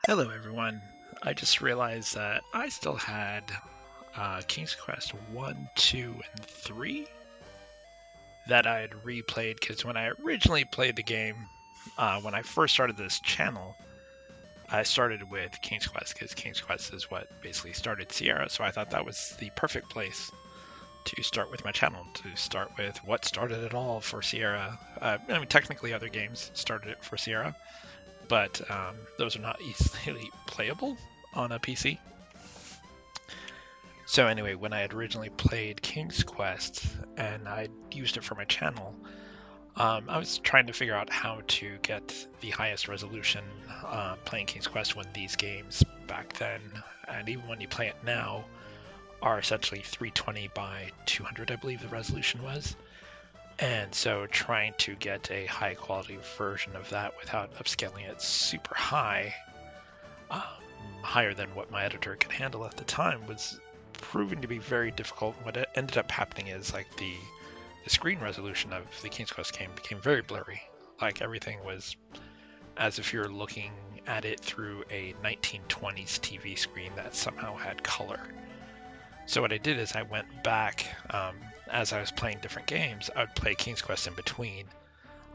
Hello everyone. I just realized that I still had King's Quest 1, 2, and 3 that I had replayed because when I originally played the game, when I first started this channel, I started with King's Quest because King's Quest is what basically started Sierra, so I thought that was the perfect place to start with my channel, to start with what started it all for Sierra. Technically other games started it for Sierra, but those are not easily playable on a PC. So anyway, when I had originally played King's Quest and I used it for my channel, I was trying to figure out how to get the highest resolution playing King's Quest when these games back then, and even when you play it now, are essentially 320 by 200, I believe the resolution was. And so trying to get a high quality version of that without upscaling it super high, um, higher than what my editor could handle at the time, was proving to be very difficult. What ended up happening is like the screen resolution of the King's Quest game became very blurry. Like everything was as if you're looking at it through a 1920s TV screen that somehow had color. So what I did is I went back, as I was playing different games, I would play King's Quest in between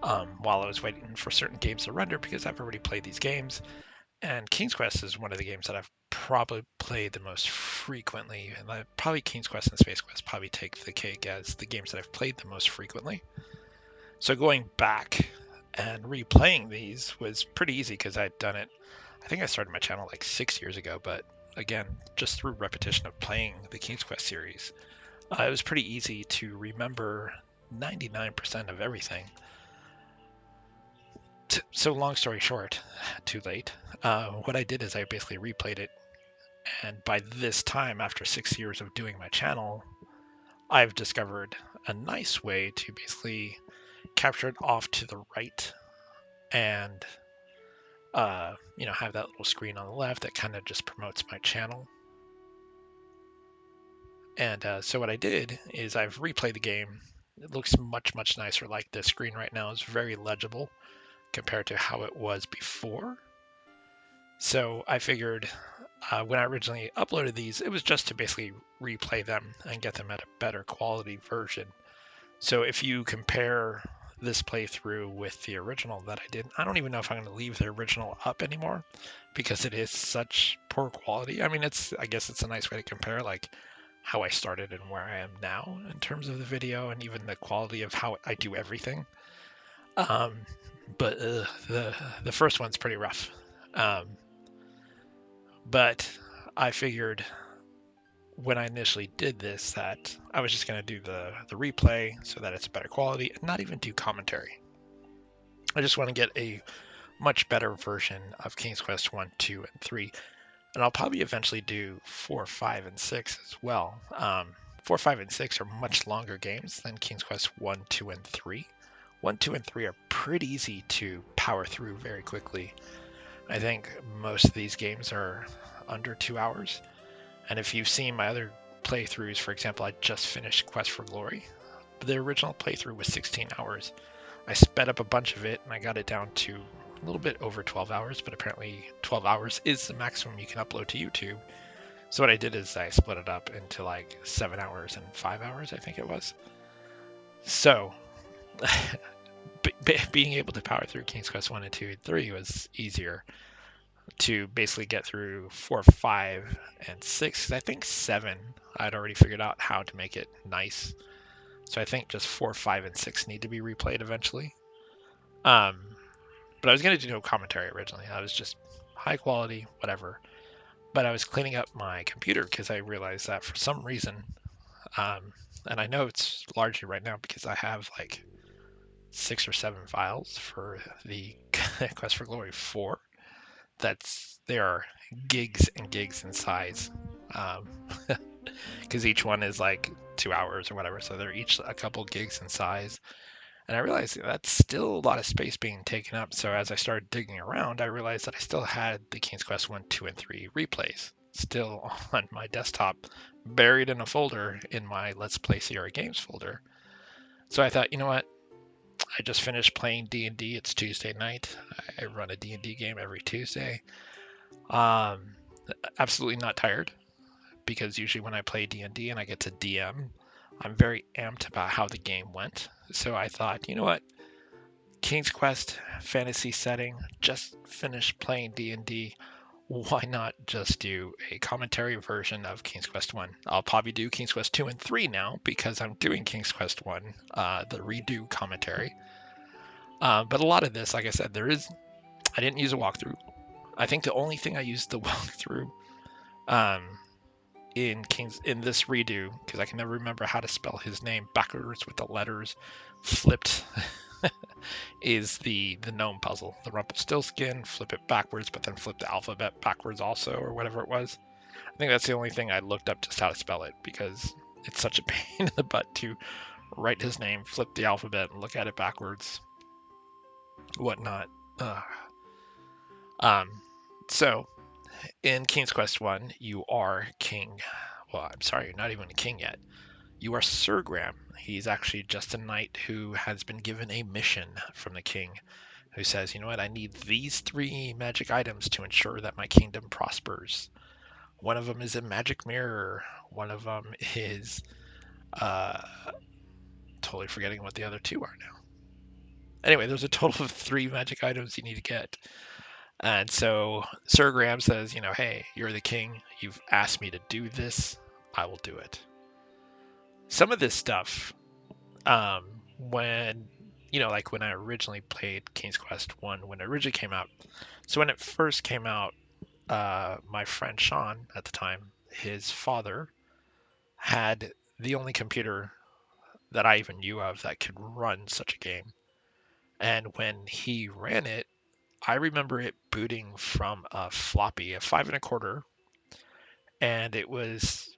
while I was waiting for certain games to render because I've already played these games. And King's Quest is one of the games that I've probably played the most frequently, and probably King's Quest and Space Quest probably take the cake as the games that I've played the most frequently. So going back and replaying these was pretty easy because I'd done it. I think I started my channel like 6 years ago, but again, just through repetition of playing the King's Quest series, it was pretty easy to remember 99% of everything. So long story short, too late. What I did is I basically replayed it, and by this time, after 6 years of doing my channel, I've discovered a nice way to basically capture it off to the right and have that little screen on the left that kind of just promotes my channel. And so what I did is I've replayed the game. It looks much, much nicer. Like the screen right now is very legible compared to how it was before. So I figured when I originally uploaded these, it was just to basically replay them and get them at a better quality version. So if you compare this playthrough with the original that I did, I don't even know if I'm going to leave the original up anymore because it is such poor quality. I mean, I guess it's a nice way to compare like how I started and where I am now in terms of the video and even the quality of how I do everything. Um, but the first one's pretty rough. Um, but I figured when I initially did this that I was just going to do the replay so that it's better quality and not even do commentary. I just want to get a much better version of King's Quest 1, 2, and 3. And I'll probably eventually do 4, 5, and 6 as well. 4, 5, and 6 are much longer games than King's Quest 1, 2, and 3. 1, 2, and 3 are pretty easy to power through very quickly. I think most of these games are under 2 hours. And if you've seen my other playthroughs, for example, I just finished Quest for Glory. The original playthrough was 16 hours. I sped up a bunch of it and I got it down to a little bit over 12 hours, but apparently 12 hours is the maximum you can upload to YouTube. So what I did is I split it up into like 7 hours and 5 hours, I think it was. So being able to power through King's Quest 1 and 2 and 3 was easier. To basically get through 4, 5, and 6. I think 7, I'd already figured out how to make it nice. So I think just 4, 5, and 6 need to be replayed eventually. But I was going to do no commentary originally. I was just high quality, whatever. But I was cleaning up my computer because I realized that for some reason, and I know it's largely right now because I have like 6 or 7 files for the Quest for Glory 4. They are gigs and gigs in size, because each one is like 2 hours or whatever, so they're each a couple gigs in size. And I realized that's still a lot of space being taken up. So as I started digging around, I realized that I still had the King's Quest 1, 2, and 3 replays still on my desktop, buried in a folder in my Let's Play Sierra Games folder. So I thought, you know what? I just finished playing D&D. It's Tuesday night. I run a D&D game every Tuesday. Um, Absolutely not tired, because usually when I play D&D and I get to DM, I'm very amped about how the game went. So I thought, you know what? King's Quest fantasy setting, just finished playing D&D. Why not just do a commentary version of King's Quest 1? I'll probably do King's Quest 2 and 3 now because I'm doing King's Quest 1, the redo commentary. But a lot of this, like I said, I didn't use a walkthrough. I think the only thing I used the walkthrough um, in this redo, because I can never remember how to spell his name backwards with the letters flipped, is the gnome puzzle. The Rumpelstiltskin, flip it backwards, but then flip the alphabet backwards also, or whatever it was. I think that's the only thing I looked up just how to spell it, because it's such a pain in the butt to write his name, flip the alphabet, and look at it backwards, whatnot. Ugh. So in King's Quest 1, you are King. Well, I'm sorry, you're not even a king yet. You are Sir Graham. He's actually just a knight who has been given a mission from the king, who says, you know what, I need these 3 magic items to ensure that my kingdom prospers. One of them is a magic mirror. One of them is uh, totally forgetting what the other 2 are now. Anyway, there's a total of 3 magic items you need to get. And so Sir Graham says, you know, hey, you're the king. You've asked me to do this. I will do it. Some of this stuff, when, like when I originally played King's Quest 1, when it originally came out. So when it first came out, my friend Sean at the time, his father had the only computer that I even knew of that could run such a game. And when he ran it, I remember it booting from a floppy, a 5 1/4, and it was,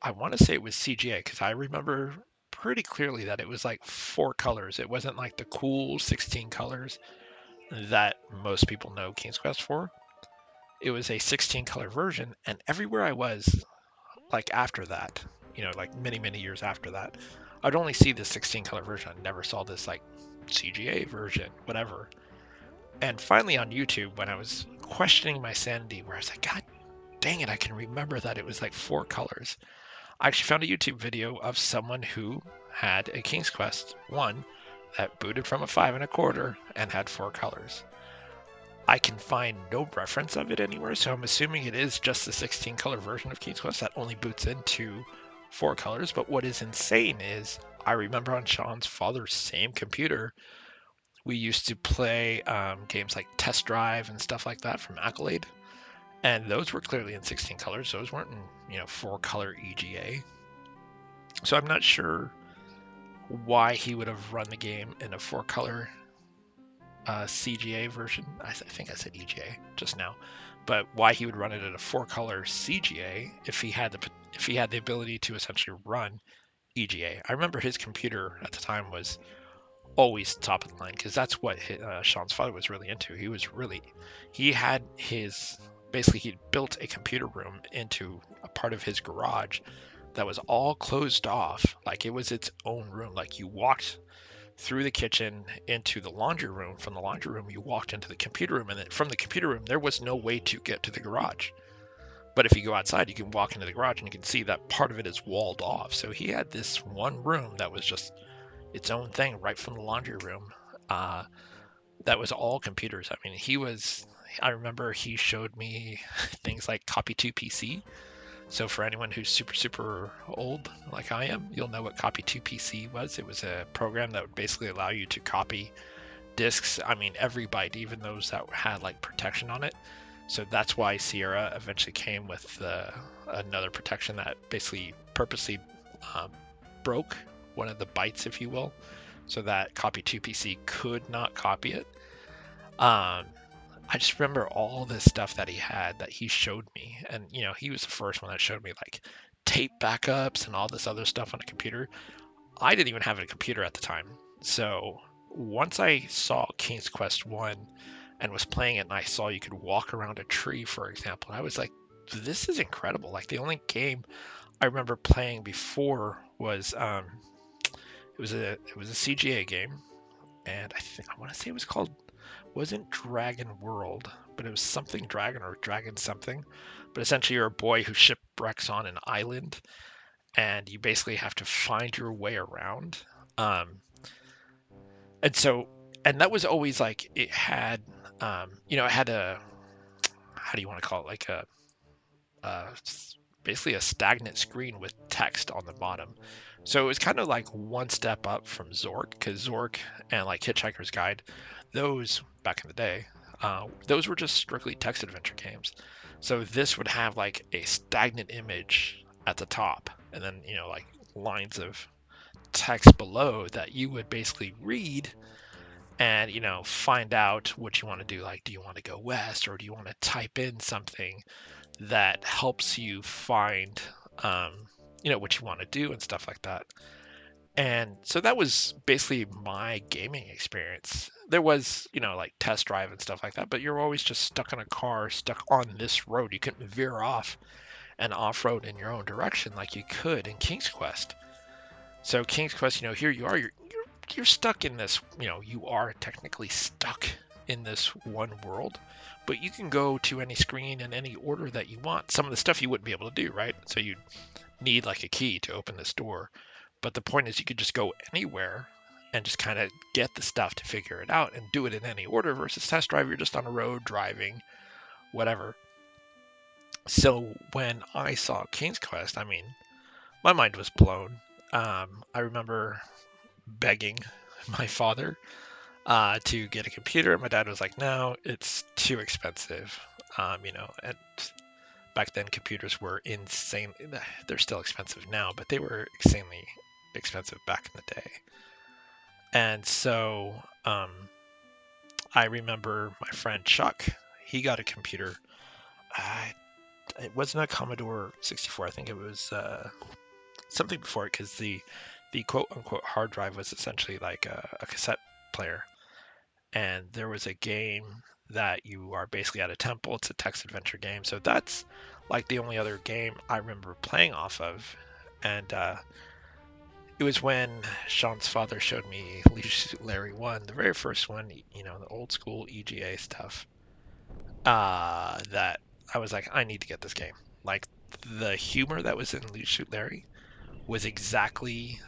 I want to say it was CGA, because I remember pretty clearly that it was like 4 colors. It wasn't like the cool 16 colors that most people know King's Quest for. It was a 16 color version, and everywhere I was, like after that, like many, many years after that, I'd only see the 16 color version. I never saw this like CGA version, whatever. And finally on YouTube, when I was questioning my sanity, where I was like, God dang it, I can remember that it was like 4 colors. I actually found a YouTube video of someone who had a King's Quest 1 that booted from a 5 1/4 and had 4 colors. I can find no reference of it anywhere, so I'm assuming it is just the 16 color version of King's Quest that only boots into 4 colors. But what is insane is I remember on Sean's father's same computer, we used to play games like Test Drive and stuff like that from Accolade, and those were clearly in 16 colors. Those weren't in 4 color EGA. So I'm not sure why he would have run the game in a 4 color CGA version. I think I said EGA just now, but why he would run it in a 4 color CGA if he had the ability to essentially run EGA. I remember his computer at the time was always top of the line, because that's what Sean's father was really into. He had basically he'd built a computer room into a part of his garage that was all closed off, like it was its own room. Like you walked through the kitchen into the laundry room. From the laundry room, you walked into the computer room, and then from the computer room, there was no way to get to the garage. But if you go outside, you can walk into the garage and you can see that part of it is walled off. So he had this one room that was just its own thing right from the laundry room. That was all computers. I mean, I remember he showed me things like Copy2 PC. So for anyone who's super, super old like I am, you'll know what Copy2 PC was. It was a program that would basically allow you to copy discs. I mean, every byte, even those that had like protection on it. So that's why Sierra eventually came with another protection that basically purposely broke one of the bytes, if you will, so that Copy2 PC could not copy it. I just remember all this stuff that he had that he showed me. And, he was the first one that showed me like tape backups and all this other stuff on a computer. I didn't even have a computer at the time. So once I saw King's Quest 1 and was playing it and I saw you could walk around a tree, for example, I was like, this is incredible. Like the only game I remember playing before was it was a CGA game, and I want to say it was called wasn't Dragon World, but it was something Dragon or Dragon something. But essentially, you're a boy who shipwrecks on an island, and you basically have to find your way around. Um, and so, and that was always like it had, it had a, how do you want to call it, like uh, basically a stagnant screen with text on the bottom. So it was kind of like one step up from Zork, because Zork and like Hitchhiker's Guide, those back in the day, those were just strictly text adventure games. So this would have like a stagnant image at the top, and then like lines of text below that you would basically read and find out what you want to do. Like, do you want to go west, or do you want to type in something that helps you find um, what you want to do and stuff like that. And so that was basically my gaming experience. There was like test drive and stuff like that, but you're always just stuck in a car, stuck on this road. You couldn't veer off and off-road in your own direction like you could in King's Quest. So King's Quest, here you are, you're stuck in this, you are technically stuck in this one world, but you can go to any screen in any order that you want. Some of the stuff you wouldn't be able to do, right? So you need like a key to open this door. But the point is you could just go anywhere and just kind of get the stuff to figure it out and do it in any order versus test drive. You're just on a road driving, whatever. So when I saw King's Quest, I mean, my mind was blown. I remember begging my father to get a computer. My dad was like, "No, it's too expensive." And back then computers were insane. They're still expensive now, but they were insanely expensive back in the day. And so I remember my friend Chuck. He got a computer. It wasn't a Commodore 64. I think it was something before it, because the quote unquote hard drive was essentially like a cassette player. And there was a game that you are basically at a temple. It's a text adventure game. So that's like the only other game I remember playing off of. And it was when Sean's father showed me Leisure Suit Larry 1, the very first one, the old school EGA stuff, that I was like, I need to get this game. Like, the humor that was in Leisure Suit Larry was exactly,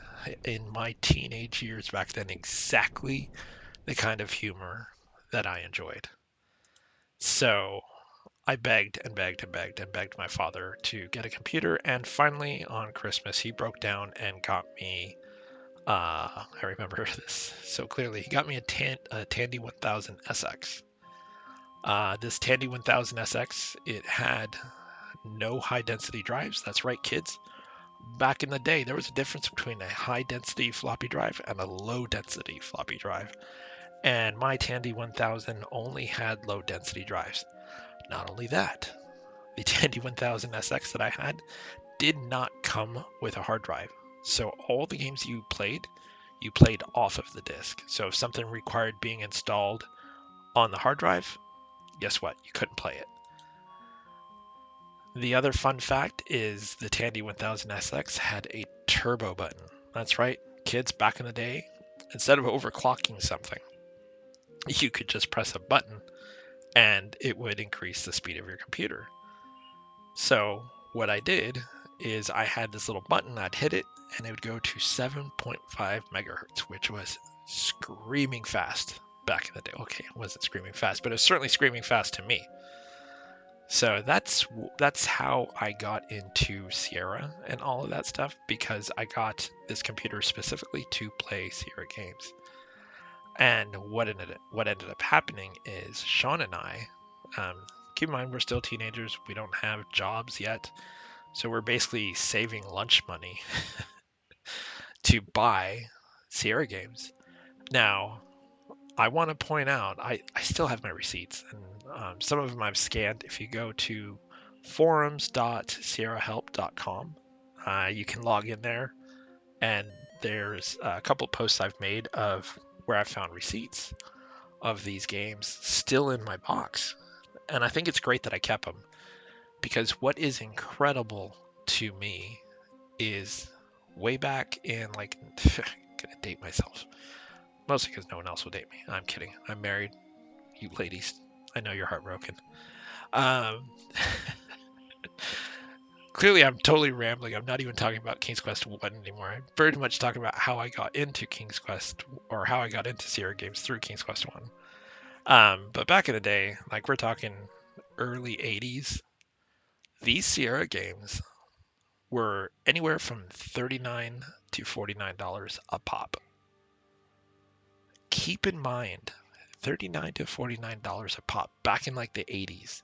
in my teenage years back then, exactly the kind of humor that I enjoyed. So I begged and begged and begged and begged my father to get a computer, and finally on Christmas he broke down and got me. I remember this so clearly. He got me a Tandy 1000 SX. This Tandy 1000 SX, it had no high density drives. That's right, kids. Back in the day, there was a difference between a high density floppy drive and a low density floppy drive. And my Tandy 1000 only had low density drives. Not only that, the Tandy 1000 SX that I had did not come with a hard drive. So all the games you played off of the disk. So if something required being installed on the hard drive, guess what? You couldn't play it. The other fun fact is the Tandy 1000 SX had a turbo button. That's right, kids, back in the day, instead of overclocking something, you could just press a button and it would increase the speed of your computer. So what I did is I had this little button, I'd hit it, and it would go to 7.5 megahertz, which was screaming fast back in the day. Okay, it wasn't screaming fast, but it was certainly screaming fast to me. So that's how I got into Sierra and all of that stuff, because I got this computer specifically to play Sierra games. And what ended up happening is Sean and I, keep in mind we're still teenagers, we don't have jobs yet, so we're basically saving lunch money to buy Sierra games. Now, I want to point out, I still have my receipts, and some of them I've scanned. If you go to forums.sierrahelp.com, you can log in there, and there's a couple posts I've made of where I found receipts of these games still in my box. And I think it's great that I kept them, because what is incredible to me is way back in, like, I'm gonna date myself. Mostly because no one else will date me. I'm kidding. I'm married. you ladies. I know you're heartbroken. Um, Clearly, I'm totally rambling. I'm not even talking about King's Quest 1 anymore. I'm very much talking about how I got into King's Quest, or how I got into Sierra games through King's Quest 1. But back in the day, like we're talking early 80s, these Sierra games were anywhere from $39 to $49 a pop. Keep in mind, $39 to $49 a pop back in like the 80s.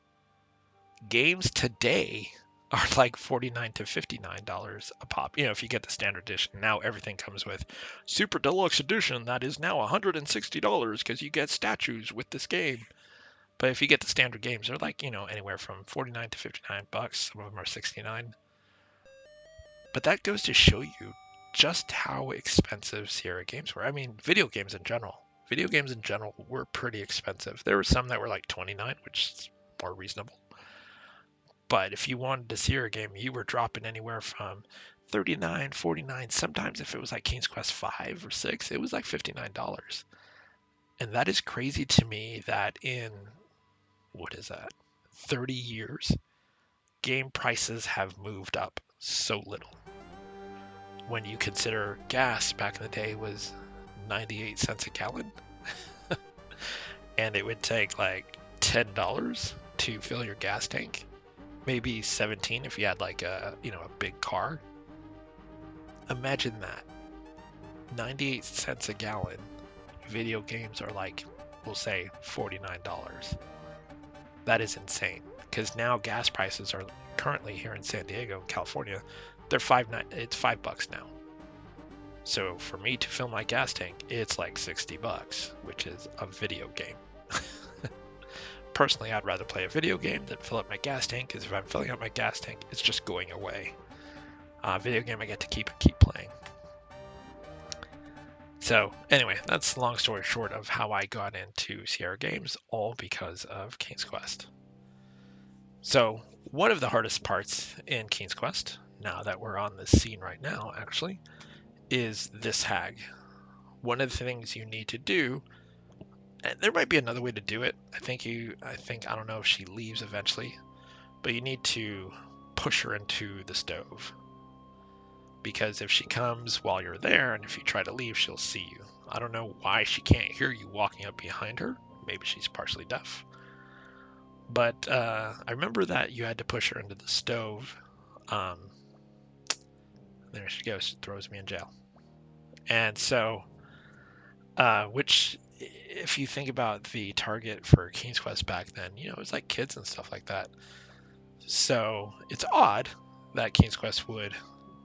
Games today are like $49 to $59 a pop. If you get the standard edition. Now everything comes with Super Deluxe Edition that is now $160 because you get statues with this game. But if you get the standard games, they're like, anywhere from 49 to 59 bucks. Some of them are 69. But that goes to show you just how expensive Sierra games were. I mean, video games in general. Video games in general were pretty expensive. There were some that were like 29, which is more reasonable. But if you wanted a Sierra game, you were dropping anywhere from 39, 49. Sometimes if it was like King's Quest 5 or 6, it was like $59. And that is crazy to me that in, 30 years, game prices have moved up so little. When you consider gas back in the day was 98 cents a gallon, and it would take like $10 to fill your gas tank. Maybe 17 if you had like a big car. Imagine that. 98 cents a gallon. Video games are like, we'll say $49. That is insane. Because now gas prices are currently here in San Diego, California, it's $5 now. So for me to fill my gas tank, it's like $60, which is a video game. Personally, I'd rather play a video game than fill up my gas tank, because if I'm filling up my gas tank, it's just going away. Video game I get to keep playing. So anyway, that's the long story short of how I got into Sierra games, all because of King's Quest. So one of the hardest parts in King's Quest, now that we're on this scene right now actually, is this hag. One of the things you need to do, and there might be another way to do it. I don't know if she leaves eventually, but you need to push her into the stove. Because if she comes while you're there, and if you try to leave, she'll see you. I don't know why she can't hear you walking up behind her. Maybe she's partially deaf. But I remember that you had to push her into the stove. There she goes. She throws me in jail. And so, which, if you think about the target for King's Quest back then, it was like kids and stuff like that. So it's odd that King's Quest would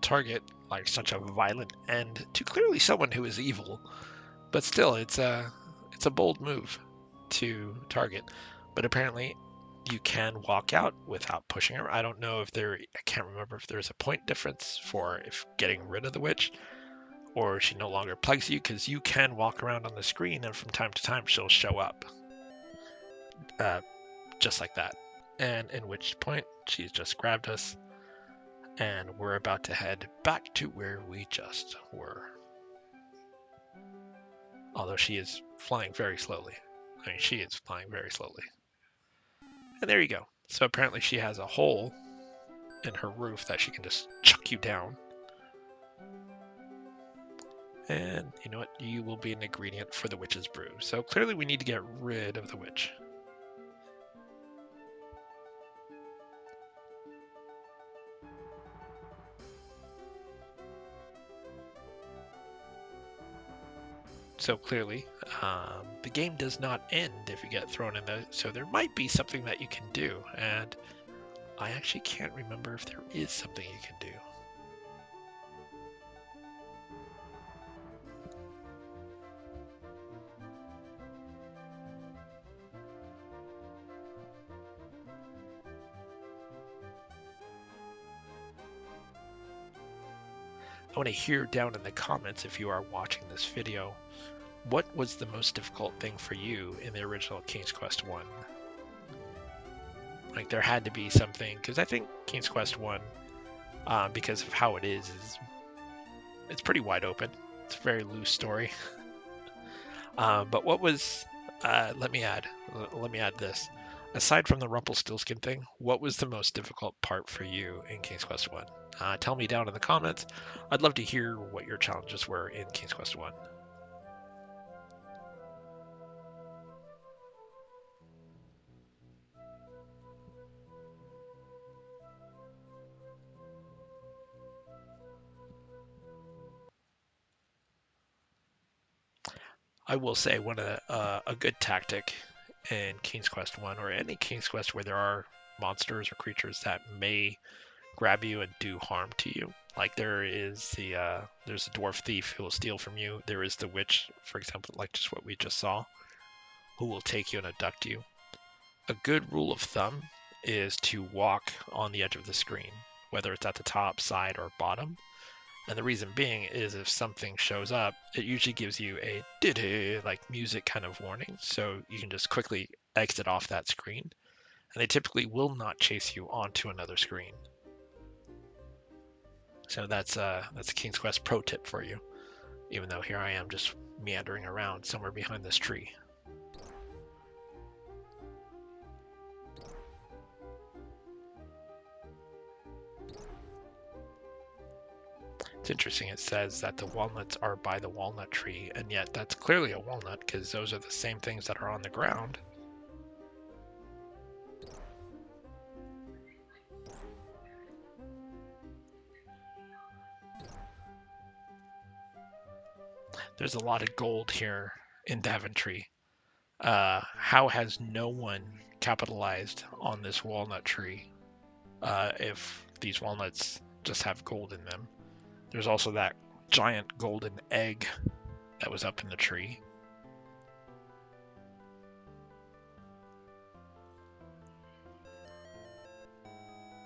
target like such a violent end to clearly someone who is evil, but still, it's a bold move to target. But apparently, you can walk out without pushing her. I don't know I can't remember if there's a point difference for if getting rid of the witch, or she no longer plagues you, because you can walk around on the screen and from time to time she'll show up. Just like that. And in which point she's just grabbed us, and we're about to head back to where we just were. Although she is flying very slowly. She is flying very slowly. And there you go. So apparently she has a hole in her roof that she can just chuck you down. And you know what? You will be an ingredient for the witch's brew. So clearly we need to get rid of the witch. So clearly, the game does not end if you get thrown in there. So there might be something that you can do. And I actually can't remember if there is something you can do. I want to hear down in the comments, if you are watching this video, what was the most difficult thing for you in the original King's Quest 1? Like, there had to be something, because I think King's Quest 1, because of how it is it's pretty wide open. It's a very loose story. But what was Let me add this. Aside from the Rumpelstiltskin thing, what was the most difficult part for you in King's Quest 1? Tell me down in the comments. I'd love to hear what your challenges were in King's Quest 1. I will say a good tactic in King's Quest 1 or any King's Quest where there are monsters or creatures that may grab you and do harm to you. Like there's a dwarf thief who will steal from you. There is the witch, for example, like just what we just saw, who will take you and abduct you. A good rule of thumb is to walk on the edge of the screen, whether it's at the top, side, or bottom. And the reason being is if something shows up, it usually gives you a like music kind of warning. So you can just quickly exit off that screen. And they typically will not chase you onto another screen. So that's a King's Quest pro tip for you. Even though here I am just meandering around somewhere behind this tree. It's interesting, it says that the walnuts are by the walnut tree, and yet that's clearly a walnut because those are the same things that are on the ground. There's a lot of gold here in Daventry. How has no one capitalized on this walnut tree if these walnuts just have gold in them? There's also that giant golden egg that was up in the tree.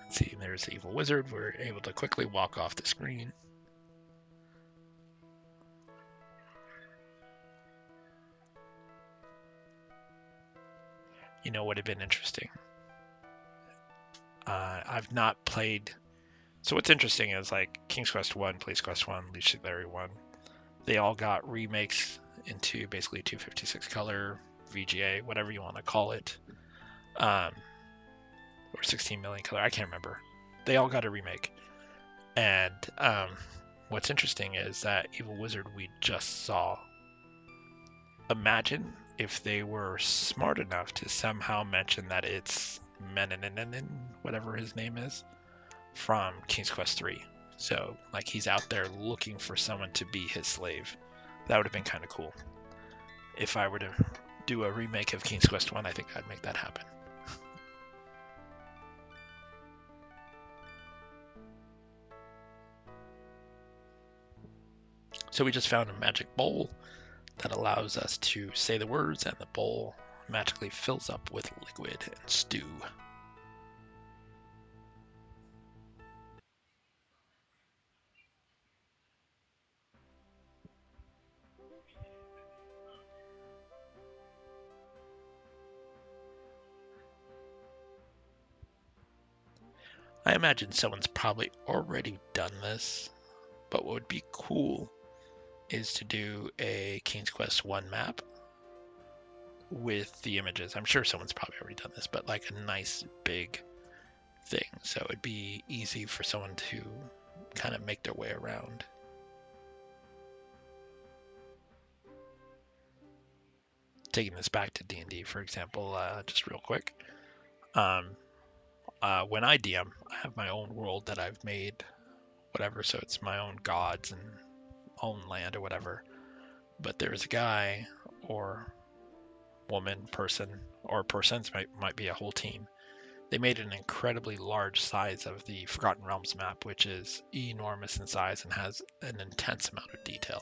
Let's see, there's the evil wizard. We're able to quickly walk off the screen. You know what would have been interesting? I've not played. So what's interesting is like King's Quest 1, Police Quest 1, Legionary 1. They all got remakes into basically 256 color, VGA, whatever you want to call it, or 16 million color. I can't remember. They all got a remake. And what's interesting is that Evil Wizard we just saw. Imagine if they were smart enough to somehow mention that it's Menenin, whatever his name is, from King's Quest 3. So, like, he's out there looking for someone to be his slave. That would have been kind of cool. If I were to do a remake of King's Quest 1, I think I'd make that happen. So we just found a magic bowl that allows us to say the words, and the bowl magically fills up with liquid and stew. I imagine someone's probably already done this, but what would be cool is to do a King's Quest 1 map with the images. I'm sure someone's probably already done this, but like a nice big thing. So it'd be easy for someone to kind of make their way around. Taking this back to D&D, for example, just real quick. When I DM, I have my own world that I've made, whatever, so it's my own gods and own land or whatever. But there's a guy or woman, person, or persons, might be a whole team. They made an incredibly large size of the Forgotten Realms map, which is enormous in size and has an intense amount of detail.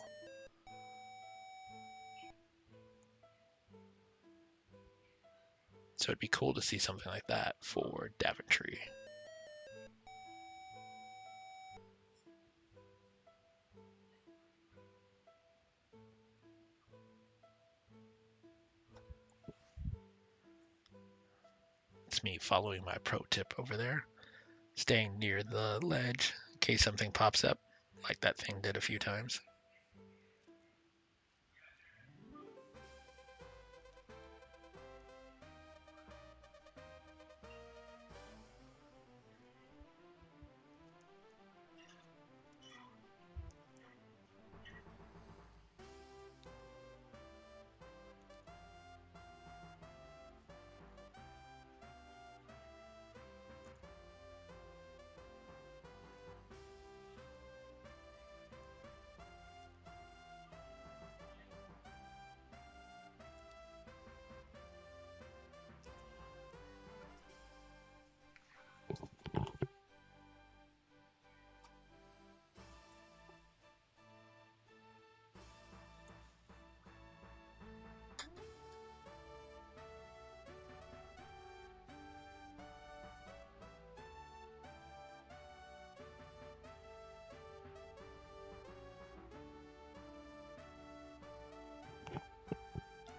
So it'd be cool to see something like that for Daventry. It's me following my pro tip over there, staying near the ledge in case something pops up, like that thing did a few times.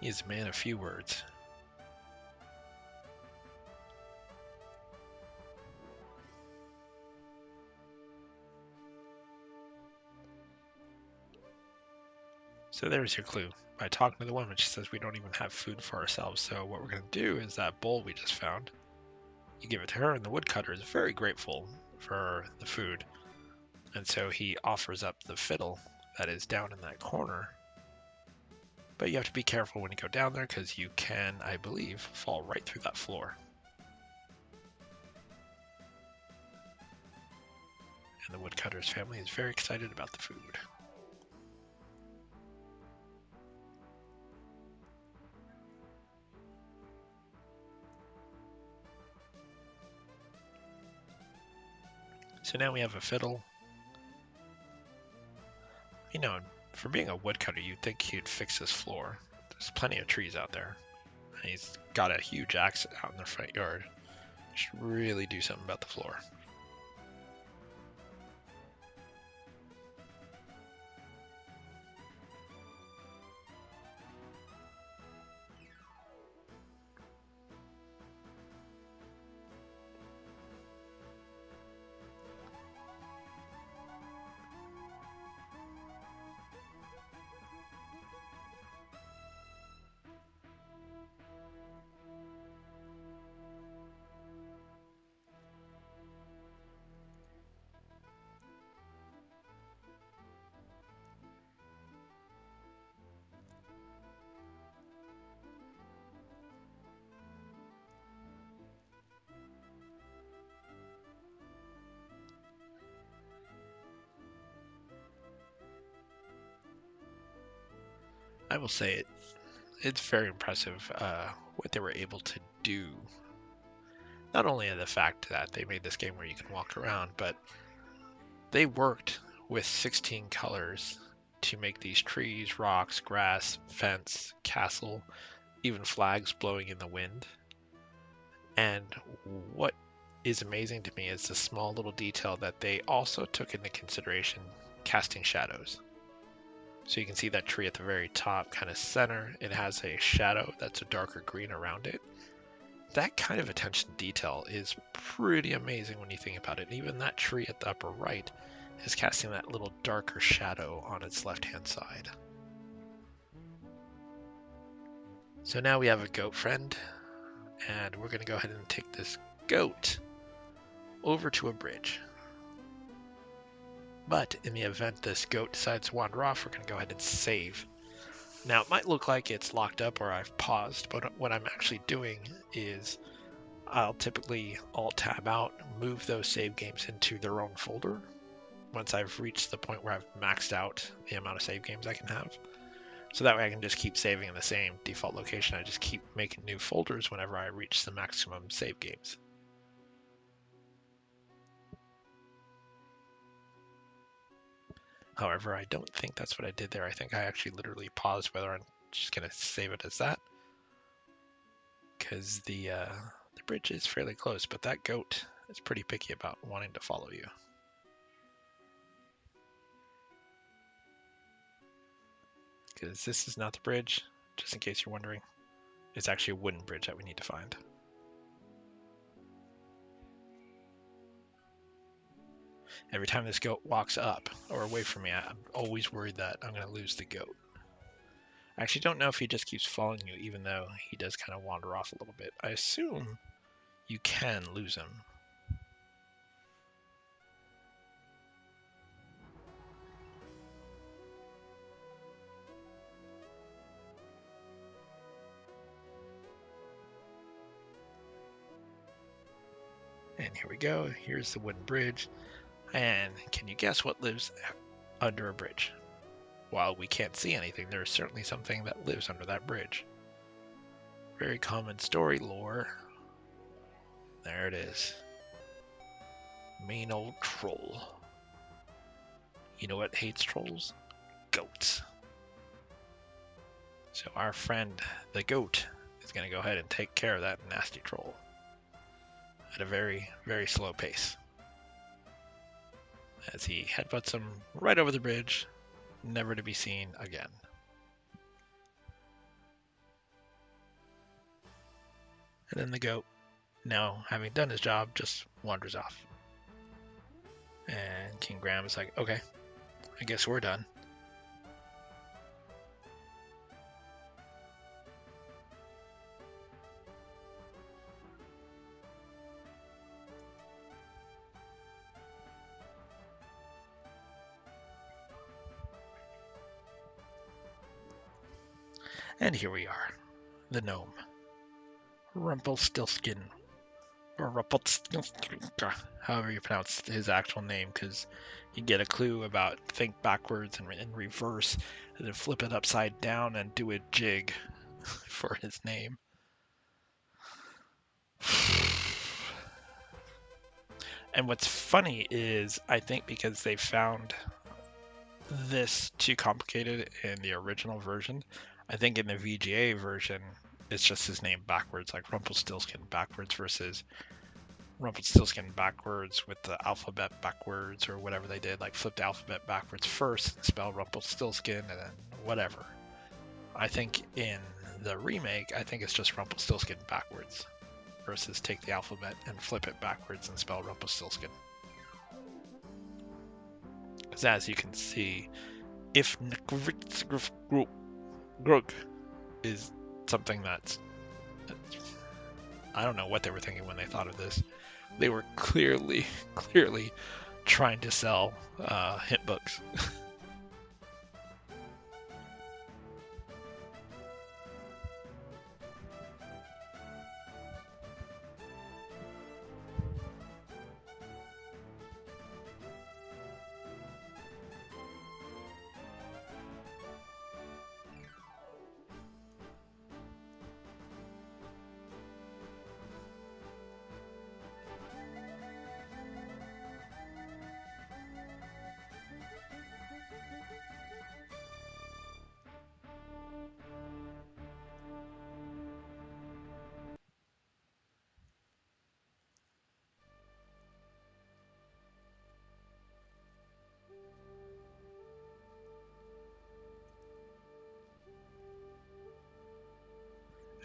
He is a man of few words. So there's your clue. By talking to the woman, she says we don't even have food for ourselves. So what we're going to do is that bowl we just found, you give it to her, and the woodcutter is very grateful for the food. And so he offers up the fiddle that is down in that corner. But you have to be careful when you go down there because you can, I believe, fall right through that floor. And the woodcutter's family is very excited about the food. So now we have a fiddle. You know, for being a woodcutter, you'd think he'd fix this floor. There's plenty of trees out there. And he's got a huge axe out in the front yard. He should really do something about the floor. I will say it's very impressive what they were able to do. Not only in the fact that they made this game where you can walk around, but they worked with 16 colors to make these trees, rocks, grass, fence, castle, even flags blowing in the wind. And what is amazing to me is the small little detail that they also took into consideration casting shadows. So you can see that tree at the very top, kind of center, it has a shadow that's a darker green around it. That kind of attention to detail is pretty amazing when you think about it. Even that tree at the upper right is casting that little darker shadow on its left-hand side. So now we have a goat friend, and we're going to go ahead and take this goat over to a bridge. But in the event this goat decides to wander off, we're going to go ahead and save. Now, it might look like it's locked up or I've paused, but what I'm actually doing is I'll typically Alt-Tab out, move those save games into their own folder once I've reached the point where I've maxed out the amount of save games I can have. So that way I can just keep saving in the same default location. I just keep making new folders whenever I reach the maximum save games. However, I don't think that's what I did there. I think I actually literally paused whether I'm just going to save it as that. Because the bridge is fairly close, but that goat is pretty picky about wanting to follow you. Because this is not the bridge, just in case you're wondering. It's actually a wooden bridge that we need to find. Every time this goat walks up or away from me, I'm always worried that I'm going to lose the goat. I actually don't know if he just keeps following you, even though he does kind of wander off a little bit. I assume you can lose him. And here we go. Here's the wooden bridge. And can you guess what lives under a bridge? While we can't see anything, there's certainly something that lives under that bridge. Very common story lore. There it is. Mean old troll. You know what hates trolls? Goats. So our friend, the goat, is going to go ahead and take care of that nasty troll at a very, very slow pace. As he headbutts him right over the bridge, never to be seen again. And then the goat, now having done his job, just wanders off. And King Graham is like, okay, I guess we're done. And here we are, the gnome, Rumpelstiltskin, or Rumpelstiltskin, however you pronounce his actual name, because you get a clue about think backwards and in reverse, and then flip it upside down and do a jig for his name. And what's funny is, I think because they found this too complicated in the original version, I think in the VGA version, it's just his name backwards, like Rumpelstiltskin backwards versus Rumpelstiltskin backwards with the alphabet backwards or whatever they did, like flip the alphabet backwards first, spell Rumpelstiltskin, and then whatever. I think in the remake, I think it's just Rumpelstiltskin backwards versus take the alphabet and flip it backwards and spell Rumpelstiltskin. Because as you can see, if Grug is something that's, I don't know what they were thinking when they thought of this. They were clearly trying to sell hit books.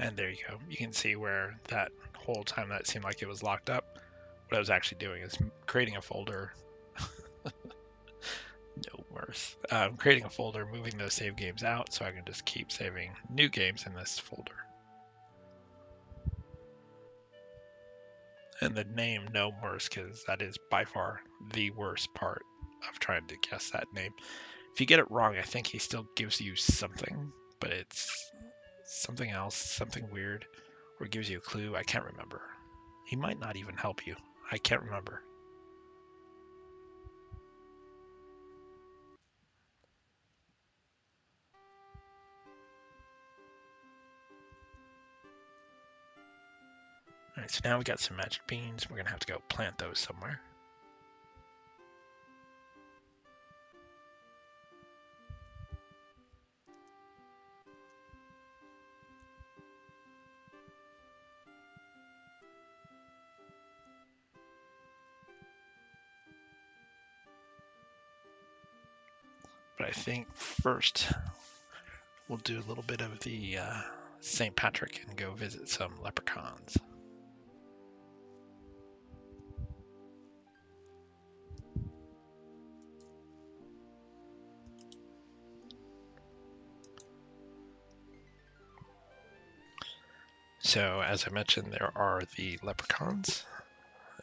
And there you go. You can see where that whole time that seemed like it was locked up, what I was actually doing is creating a folder. No worse. Creating a folder, moving those save games out so I can just keep saving new games in this folder. And the name No Worse, because that is by far the worst part of trying to guess that name. If you get it wrong, I think he still gives you something, but it's something else, something weird, or gives you a clue. I can't remember. He might not even help you. I can't remember. All right, so now we got some magic beans. We're gonna have to go plant those somewhere. But I think first we'll do a little bit of the St. Patrick and go visit some leprechauns. So as I mentioned, there are the leprechauns,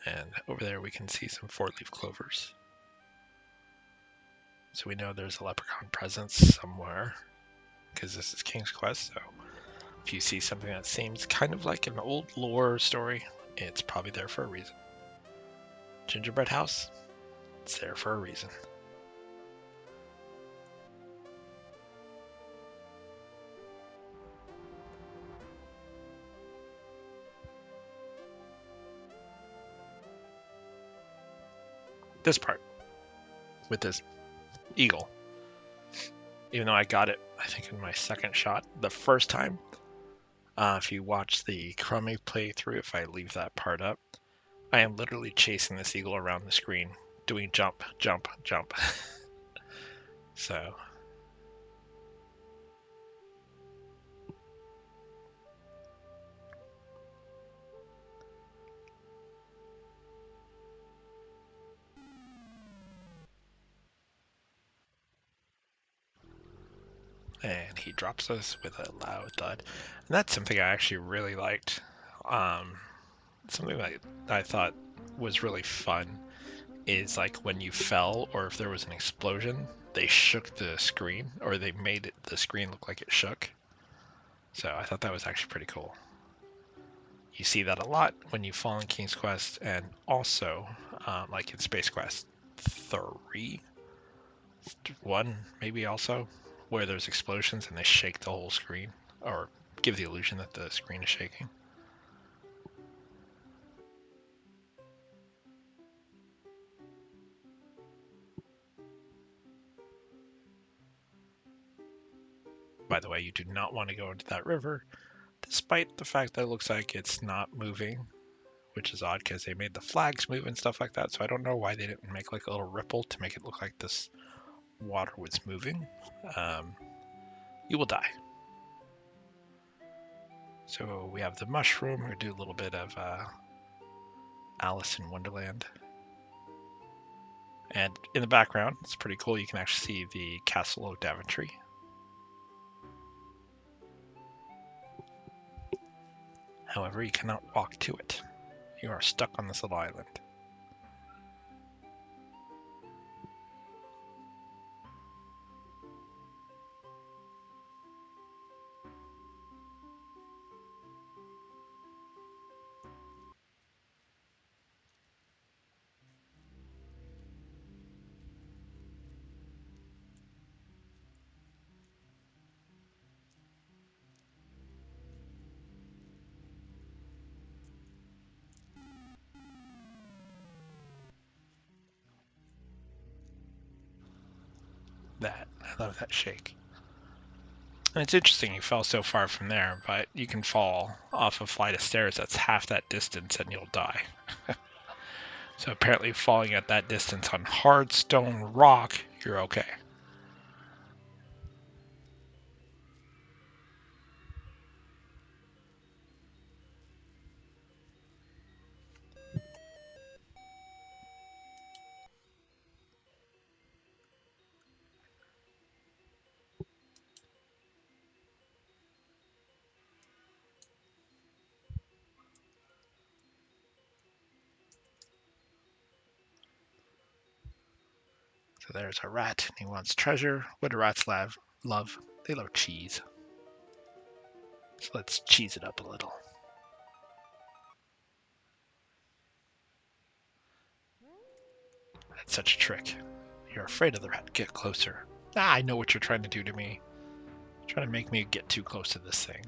and over there we can see some four-leaf clovers. So we know there's a leprechaun presence somewhere, because this is King's Quest, so if you see something that seems kind of like an old lore story, it's probably there for a reason. Gingerbread house, it's there for a reason. This part, with this eagle, even though I got it, I think in my second shot, the first time, if you watch the Crummy playthrough, if I leave that part up, I am literally chasing this eagle around the screen, doing jump, jump, jump. So And he drops us with a loud thud. And that's something I actually really liked. Something that I thought was really fun is like when you fell or if there was an explosion, they shook the screen, or they made the screen look like it shook. So I thought that was actually pretty cool. You see that a lot when you fall in King's Quest, and also like in Space Quest 3, 1 maybe also, where there's explosions and they shake the whole screen, or give the illusion that the screen is shaking. By the way, you do not want to go into that river, despite the fact that it looks like it's not moving, which is odd because they made the flags move and stuff like that. So I don't know why they didn't make like a little ripple to make it look like this water was moving. You will die. So we have the mushroom. We do a little bit of Alice in Wonderland. And in the background, it's pretty cool. You can actually see the Castle of Daventry. However, you cannot walk to it. You are stuck on this little island. I love that shake. And it's interesting you fell so far from there, but you can fall off a flight of stairs that's half that distance and you'll die. So apparently falling at that distance on hard stone rock, you're okay. So there's a rat and he wants treasure. What do rats love? They love cheese. So let's cheese it up a little. That's such a trick. You're afraid of the rat. Get closer. Ah, I know what you're trying to do to me. You're trying to make me get too close to this thing.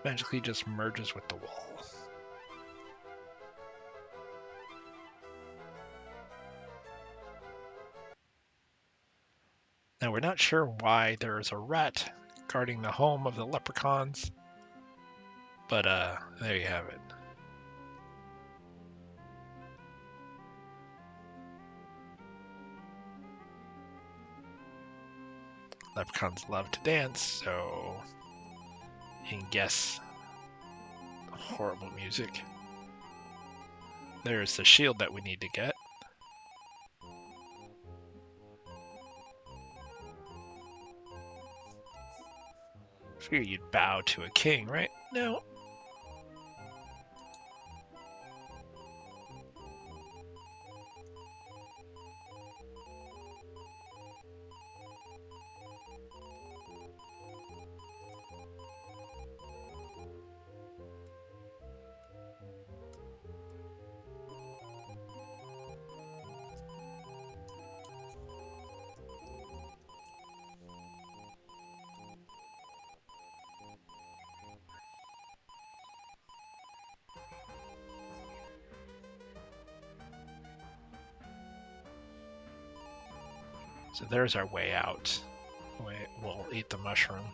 Magically just merges with the wall. Now we're not sure why there is a rat guarding the home of the leprechauns, but there you have it. Leprechauns love to dance, so you can guess horrible music. There's the shield that we need to get. Figure you'd bow to a king, right? No. So there's our way out. We'll eat the mushroom.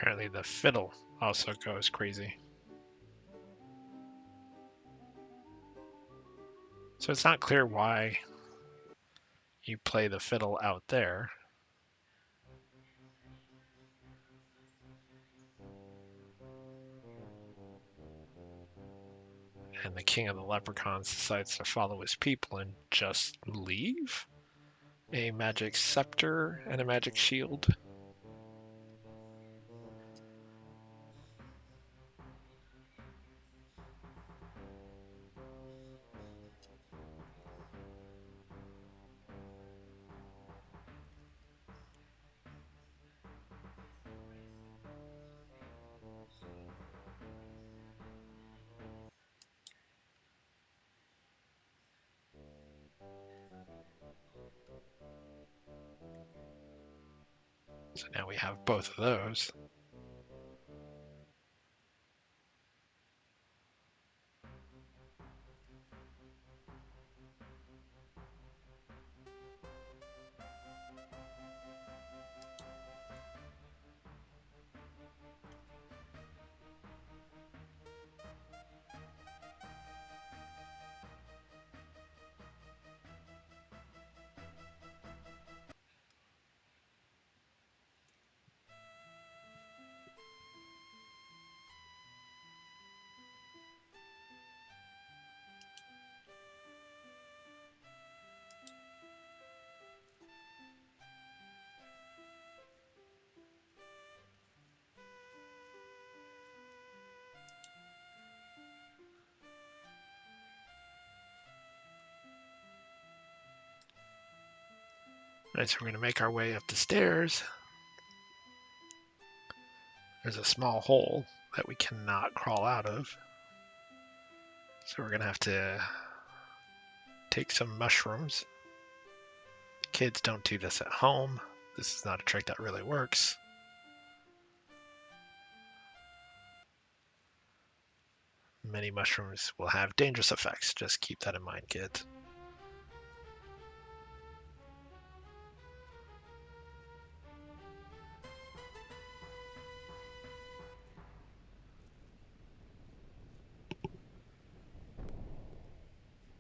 Apparently the fiddle also goes crazy. So it's not clear why you play the fiddle out there. And the king of the leprechauns decides to follow his people and just leave? A magic scepter and a magic shield. So now we have both of those. All right, so we're going to make our way up the stairs. There's a small hole that we cannot crawl out of. So we're going to have to take some mushrooms. Kids, don't do this at home. This is not a trick that really works. Many mushrooms will have dangerous effects. Just keep that in mind, kids.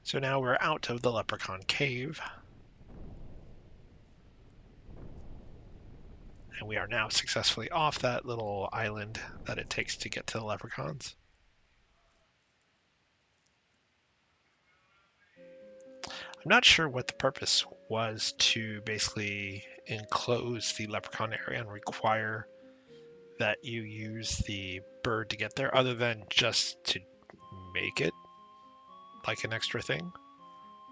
So now we're out of the leprechaun cave. And we are now successfully off that little island that it takes to get to the leprechauns. I'm not sure what the purpose was to basically enclose the leprechaun area and require that you use the bird to get there, other than just to make it like an extra thing,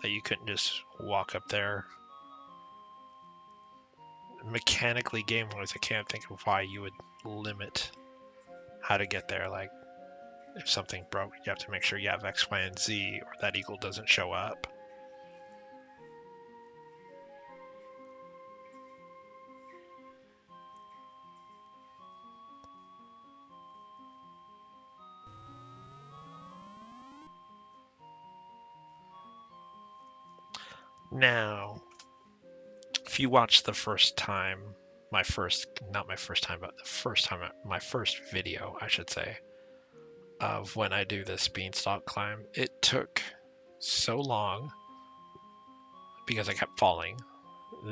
that you couldn't just walk up there. Mechanically, game-wise, I can't think of why you would limit how to get there. Like, if something broke, you have to make sure you have X, Y, and Z, or that eagle doesn't show up. Now, if you watch the first time, my first video, I should say, of when I do this beanstalk climb, it took so long because I kept falling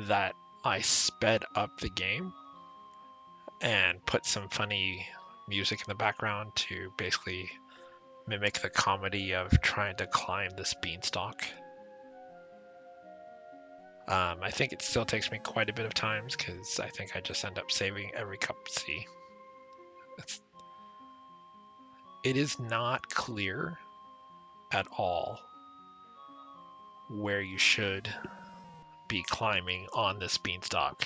that I sped up the game and put some funny music in the background to basically mimic the comedy of trying to climb this beanstalk. I think it still takes me quite a bit of time because I think I just end up saving every cup. See, it is not clear at all where you should be climbing on this beanstalk.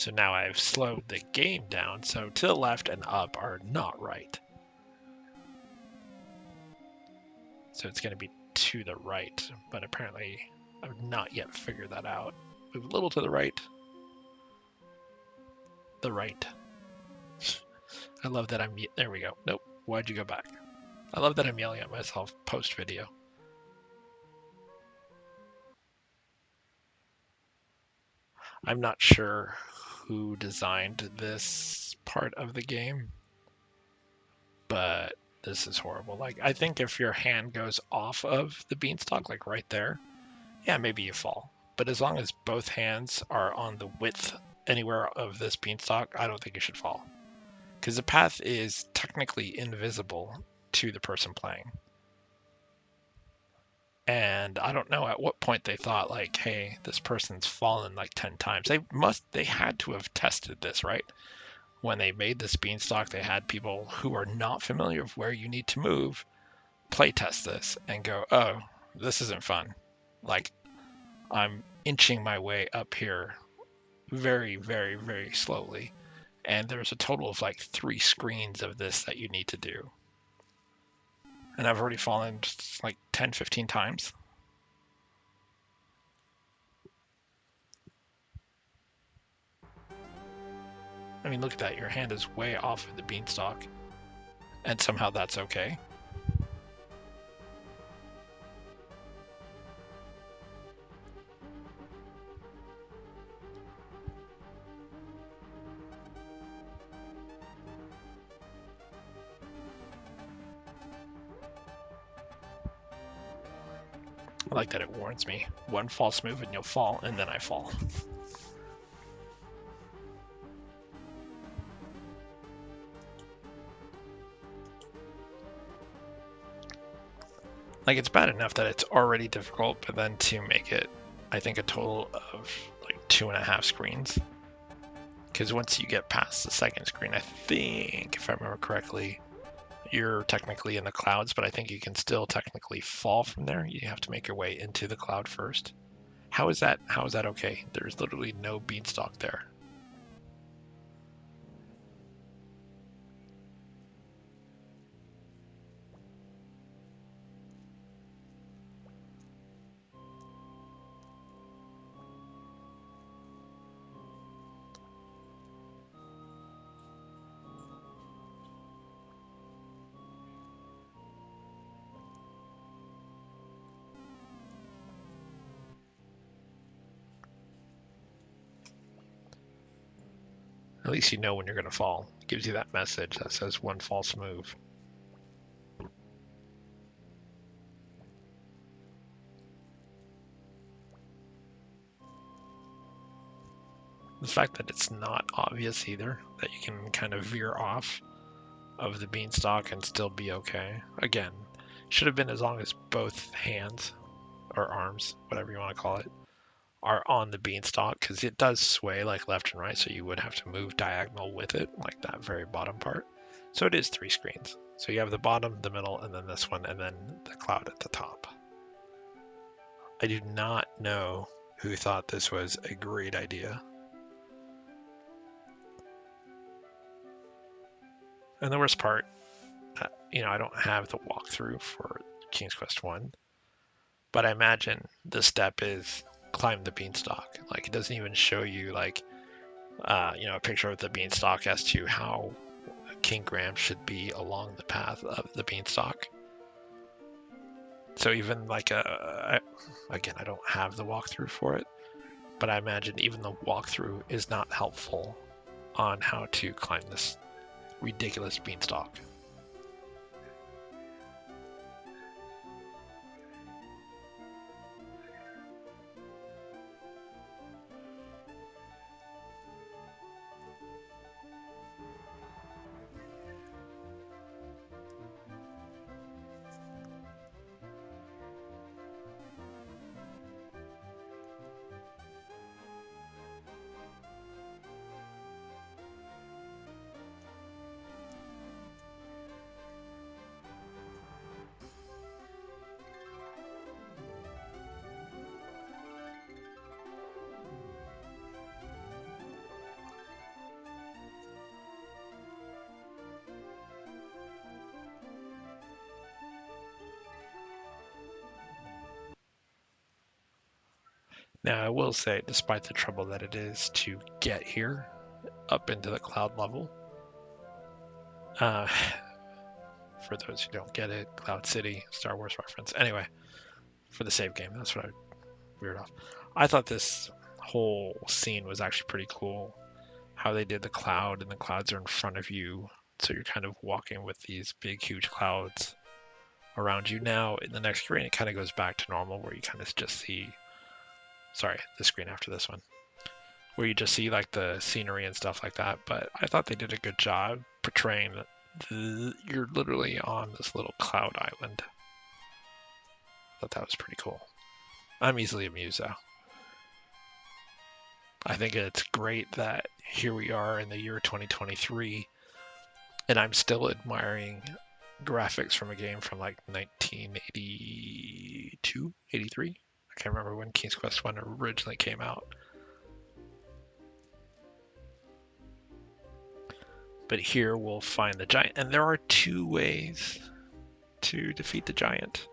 So now I've slowed the game down, so to the left and up are not right. So it's going to be to the right, but apparently I've not yet figured that out. Move a little to the right. The right. I love that I'm... There we go. Nope. Why'd you go back? I love that I'm yelling at myself post-video. I'm not sure who designed this part of the game, but this is horrible. Like, I think if your hand goes off of the beanstalk, like right there, yeah, maybe you fall. But as long as both hands are on the width anywhere of this beanstalk, I don't think you should fall. Because the path is technically invisible to the person playing. And I don't know at what point they thought, like, hey, this person's fallen like 10 times. They had to have tested this, right? When they made this beanstalk, they had people who are not familiar with where you need to move play test this and go, oh, this isn't fun. Like, I'm inching my way up here very, very, very slowly. And there's a total of like 3 screens of this that you need to do. And I've already fallen like 10, 15 times. I mean, look at that. Your hand is way off of the beanstalk. And somehow that's okay. I like that it warns me. One false move and you'll fall, and then I fall. Like, it's bad enough that it's already difficult, but then to make it, I think, a total of like 2.5 screens. Because once you get past the second screen, I think, if I remember correctly, you're technically in the clouds, but I think you can still technically fall from there. You have to make your way into the cloud first. How is that okay? There's literally no beanstalk there. At least you know when you're going to fall. It gives you that message that says one false move. The fact that it's not obvious either, that you can kind of veer off of the beanstalk and still be okay. Again, should have been as long as both hands or arms, whatever you want to call it, are on the beanstalk, because it does sway like left and right, so you would have to move diagonal with it, like that very bottom part. So it is 3 screens. So you have the bottom, the middle, and then this one, and then the cloud at the top. I do not know who thought this was a great idea. And the worst part, I don't have the walkthrough for King's Quest 1, but I imagine the step is climb the beanstalk. Like, it doesn't even show you like, a picture of the beanstalk as to how King Graham should be along the path of the beanstalk. So even like again, I don't have the walkthrough for it, but I imagine even the walkthrough is not helpful on how to climb this ridiculous beanstalk. Now, I will say, despite the trouble that it is to get here up into the cloud level, for those who don't get it, Cloud City, Star Wars reference. Anyway, for the save game, that's what I veered off. I thought this whole scene was actually pretty cool. How they did the cloud, and the clouds are in front of you, so you're kind of walking with these big, huge clouds around you. Now, in the next screen, it kind of goes back to normal, where you kind of just see, sorry, the screen after this one, where you just see like the scenery and stuff like that. But I thought they did a good job portraying that you're literally on this little cloud island. I thought that was pretty cool. I'm easily amused though. I think it's great that here we are in the year 2023, and I'm still admiring graphics from a game from like 1982, 83. I can't remember when King's Quest 1 originally came out. But here we'll find the giant, and there are two ways to defeat the giant.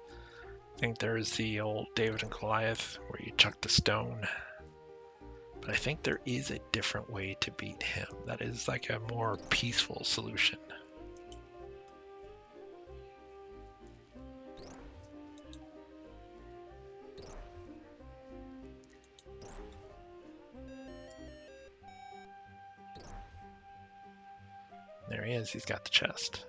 I think there's the old David and Goliath where you chuck the stone, but I think there is a different way to beat him. That is like a more peaceful solution. There he is, he's got the chest.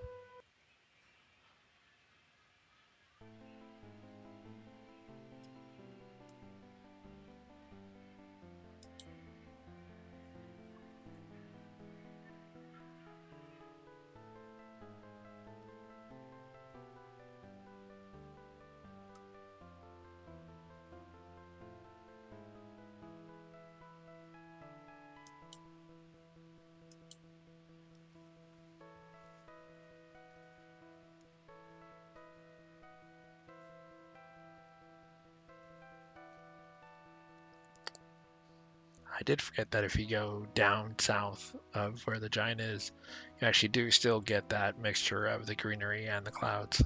I did forget that if you go down south of where the giant is, you actually do still get that mixture of the greenery and the clouds. I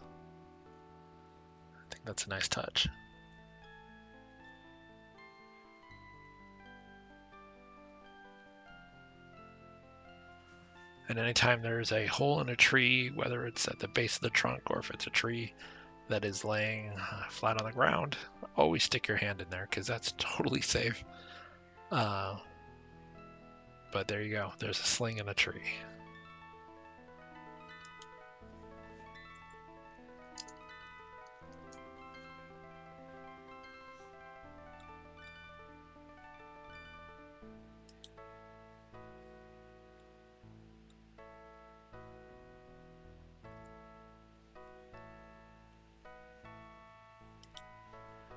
think that's a nice touch. And anytime there's a hole in a tree, whether it's at the base of the trunk or if it's a tree that is laying flat on the ground, always stick your hand in there because that's totally safe. But there you go. There's a sling in a tree.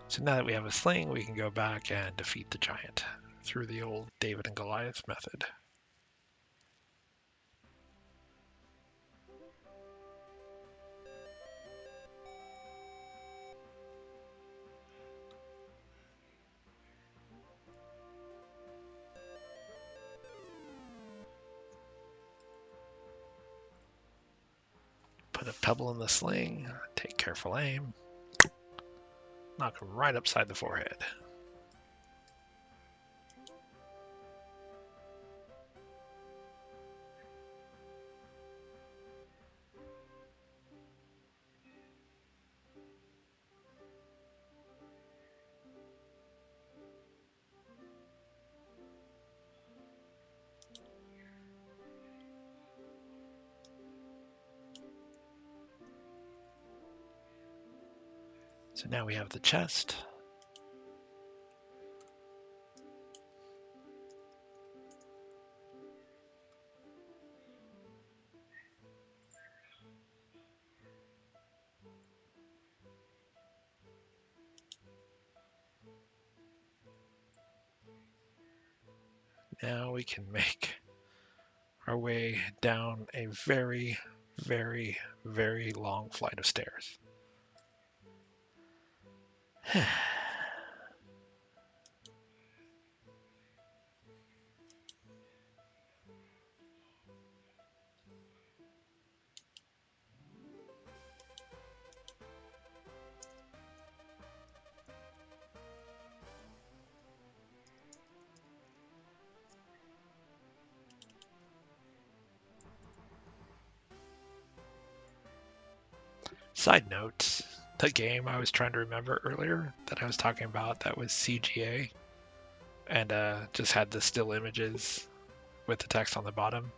So now that we have a sling, we can go back and defeat the giant through the old David and Goliath method. Put a pebble in the sling, take careful aim, knock him right upside the forehead. So now we have the chest. Now we can make our way down a very, very, very long flight of stairs. Side note, the game I was trying to remember earlier that I was talking about that was CGA and just had the still images with the text on the bottom.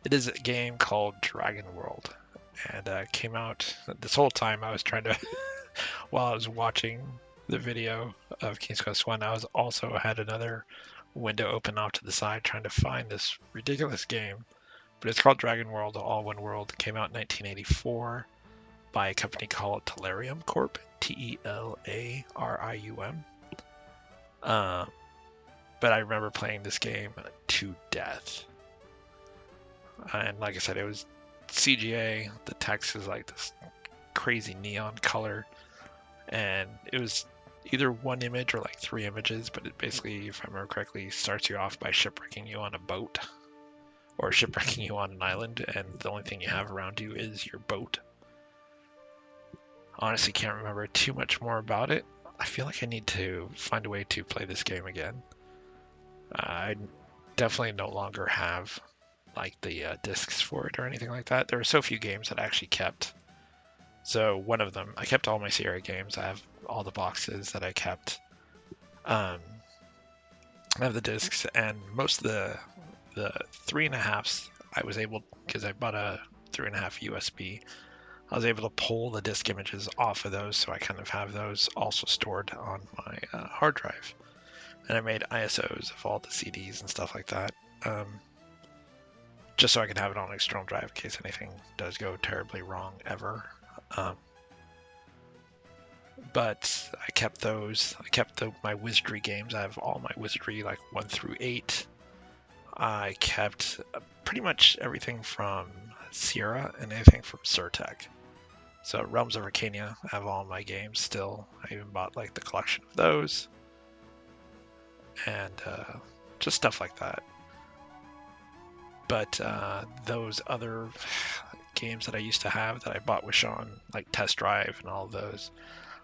It is a game called Dragon World, and came out this whole time I was trying to while I was watching the video of King's Quest 1, I was also had another window open off to the side trying to find this ridiculous game. But it's called Dragon World, all one world. It came out in 1984 by a company called Telarium Corp, Telarium. But I remember playing this game to death. And like I said, it was CGA. The text is like this crazy neon color. And it was either one image or like three images, but it basically, if I remember correctly, starts you off by shipwrecking you on a boat or shipwrecking you on an island, and the only thing you have around you is your boat. Honestly, can't remember too much more about it. I feel like I need to find a way to play this game again. I definitely no longer have like the discs for it or anything like that. There are so few games that I actually kept. So one of them, I kept all my Sierra games. I have all the boxes that I kept. I have the discs, and most of the 3.5s I was able, because I bought a 3.5 USB, I was able to pull the disk images off of those, so I kind of have those also stored on my hard drive. And I made ISOs of all the CDs and stuff like that, just so I can have it on an external drive in case anything does go terribly wrong ever. But I kept those. I kept my Wizardry games. I have all my Wizardry, like 1 through 8. I kept pretty much everything from Sierra and anything from Surtec. So Realms of Arcania, I have all my games still. I even bought like the collection of those. And just stuff like that. But those other games that I used to have that I bought with Sean, like Test Drive and all of those,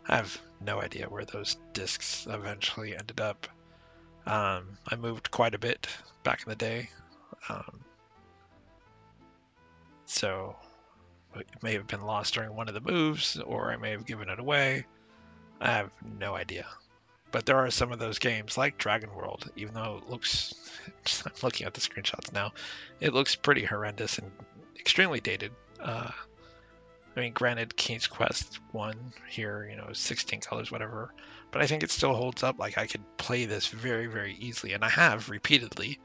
I have no idea where those discs eventually ended up. I moved quite a bit back in the day. So it may have been lost during one of the moves, or I may have given it away. I have no idea. But there are some of those games, like Dragon World, even though it looks, I'm looking at the screenshots now, it looks pretty horrendous and extremely dated. I mean, granted, King's Quest 1 here, 16 colors, whatever, but I think it still holds up. Like, I could play this very, very easily, and I have repeatedly,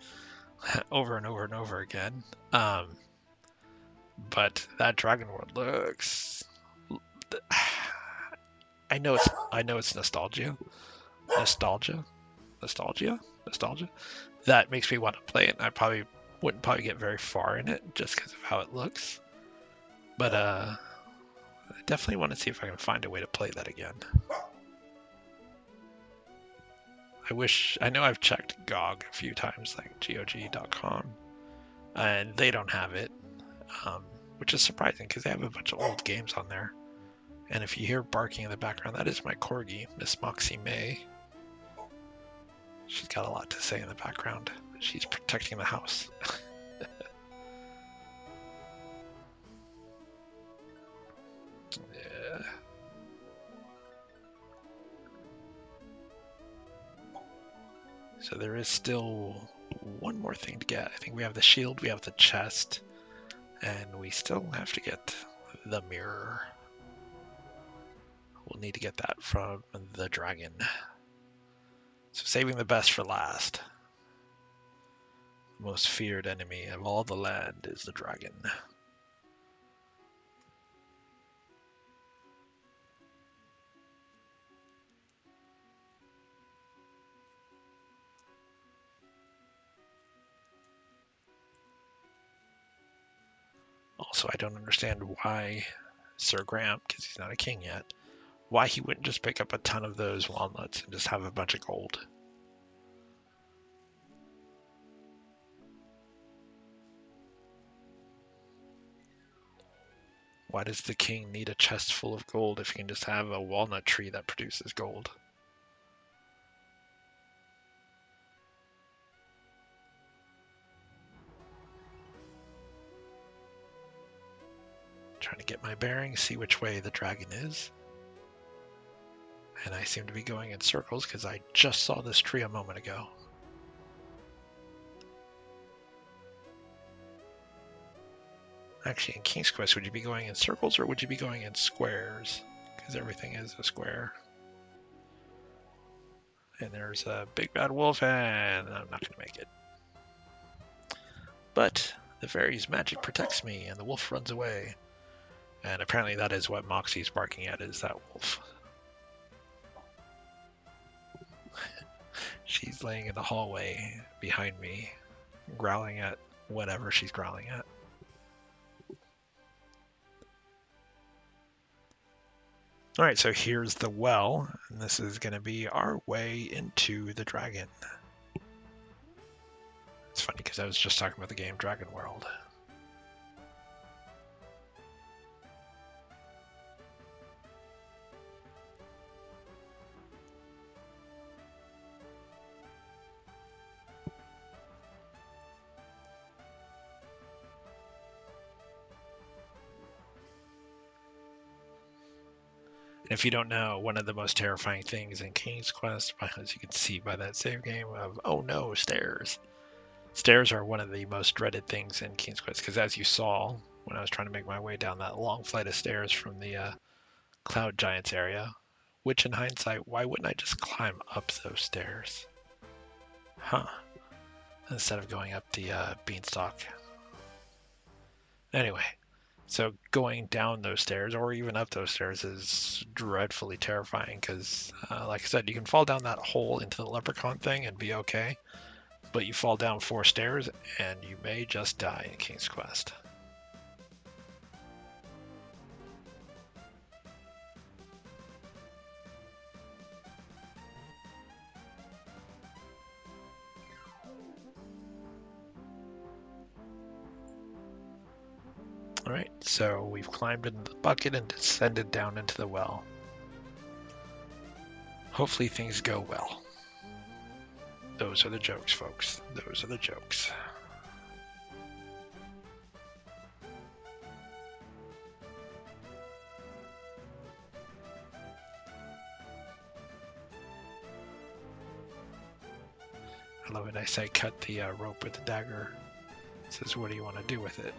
over and over and over again. But that Dragon World looks... I know it's nostalgia. That makes me want to play it. And I wouldn't get very far in it just because of how it looks. But I definitely want to see if I can find a way to play that again. I know I've checked GOG a few times, like GOG.com, and they don't have it, which is surprising because they have a bunch of old games on there. And if you hear barking in the background, that is my corgi, Miss Moxie May. She's got a lot to say in the background. She's protecting the house. Yeah. So there is still one more thing to get. I think we have the shield, we have the chest, and we still have to get the mirror. We'll need to get that from the dragon. So saving the best for last. The most feared enemy of all the land is the dragon. Also, I don't understand why Sir Graham, because he's not a king yet, why he wouldn't just pick up a ton of those walnuts and just have a bunch of gold. Why does the king need a chest full of gold if he can just have a walnut tree that produces gold? Trying to get my bearings, see which way the dragon is. And I seem to be going in circles because I just saw this tree a moment ago. Actually, in King's Quest, would you be going in circles or would you be going in squares? Because everything is a square. And there's a big bad wolf, and I'm not going to make it. But the fairy's magic protects me, and the wolf runs away. And apparently that is what Moxie's barking at, is that wolf. She's laying in the hallway behind me, growling at whatever she's growling at. All right, so here's the well, and this is going to be our way into the dragon. It's funny because I was just talking about the game Dragon World. If you don't know, one of the most terrifying things in King's Quest, as you can see by that save game of, oh no, stairs. Stairs are one of the most dreaded things in King's Quest, because as you saw when I was trying to make my way down that long flight of stairs from the Cloud Giants area, which in hindsight, why wouldn't I just climb up those stairs? Huh. Instead of going up the beanstalk. Anyway. So going down those stairs or even up those stairs is dreadfully terrifying because, like I said, you can fall down that hole into the leprechaun thing and be okay, but you fall down 4 stairs and you may just die in King's Quest. Alright, so we've climbed into the bucket and descended down into the well. Hopefully things go well. Those are the jokes, folks. Those are the jokes. I love it. I say cut the rope with the dagger. It says, what do you want to do with it?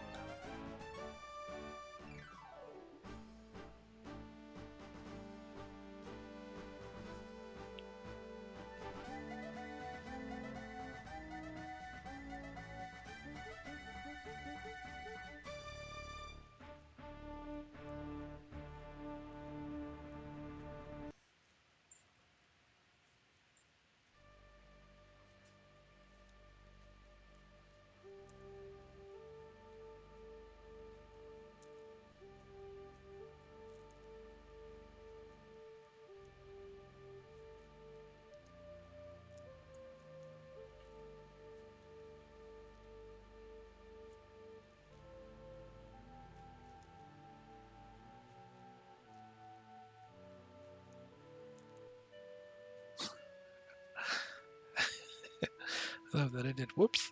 I love that I did. Whoops.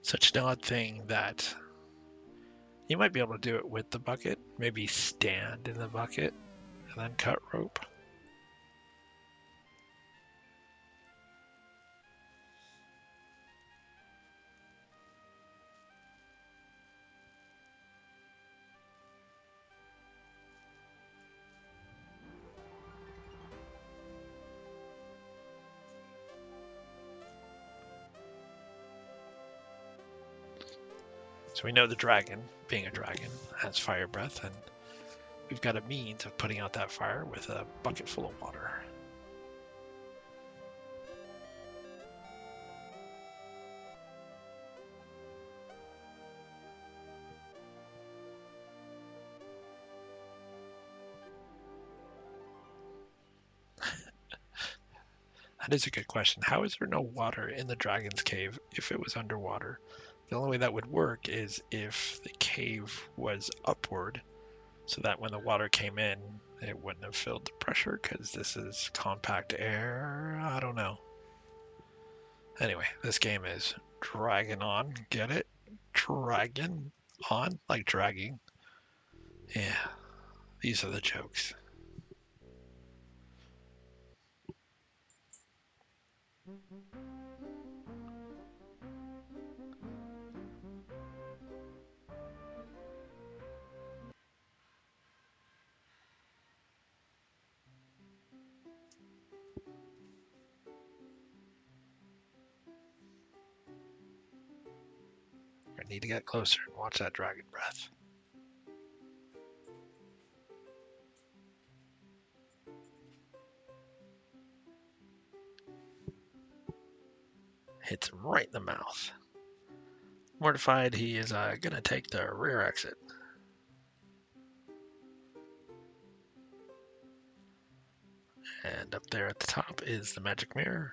Such an odd thing that you might be able to do it with the bucket. Maybe stand in the bucket and then cut rope. So we know the dragon, being a dragon, has fire breath, and we've got a means of putting out that fire with a bucket full of water. That is a good question. How is there no water in the dragon's cave if it was underwater? The only way that would work is if the cave was upward, so that when the water came in, it wouldn't have filled the pressure because this is compact air. I don't know. Anyway, this game is Dragon On. Get it? Dragon On? Like dragging. Yeah, these are the jokes. I need to get closer and watch that dragon breath. Hits him right in the mouth. Mortified, he is going to take the rear exit. And up there at the top is the magic mirror.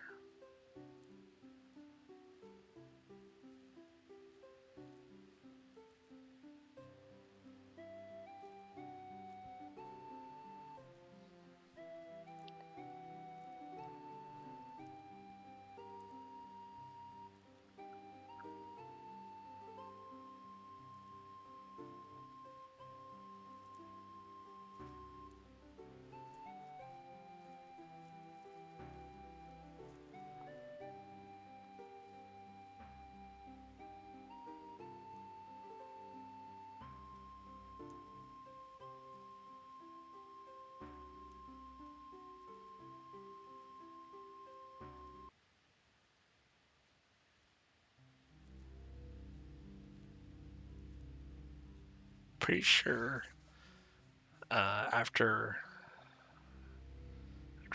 Pretty sure after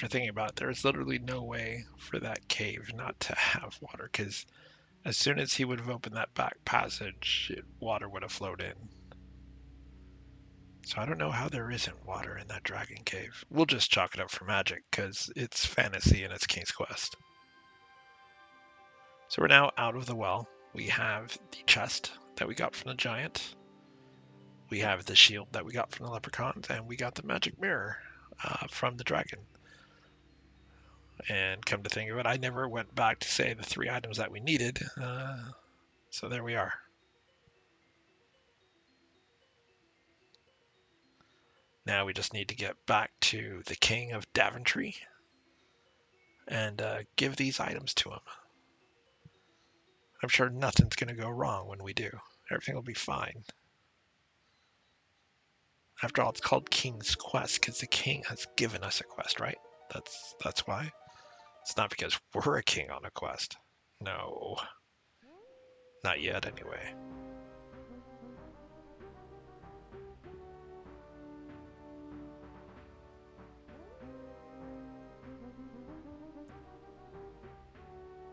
thinking about it, there's literally no way for that cave not to have water, because as soon as he would have opened that back passage, water would have flowed in. So I don't know how there isn't water in that dragon cave. We'll just chalk it up for magic, because it's fantasy and it's King's Quest. So we're now out of the well. We have the chest that we got from the giant. We have the shield that we got from the leprechauns, and we got the magic mirror from the dragon. And come to think of it, I never went back to say the 3 items that we needed. So there we are. Now we just need to get back to the King of Daventry and give these items to him. I'm sure nothing's going to go wrong when we do. Everything will be fine. After all, it's called King's Quest because the king has given us a quest, right? That's why. It's not because we're a king on a quest. No. Not yet, anyway.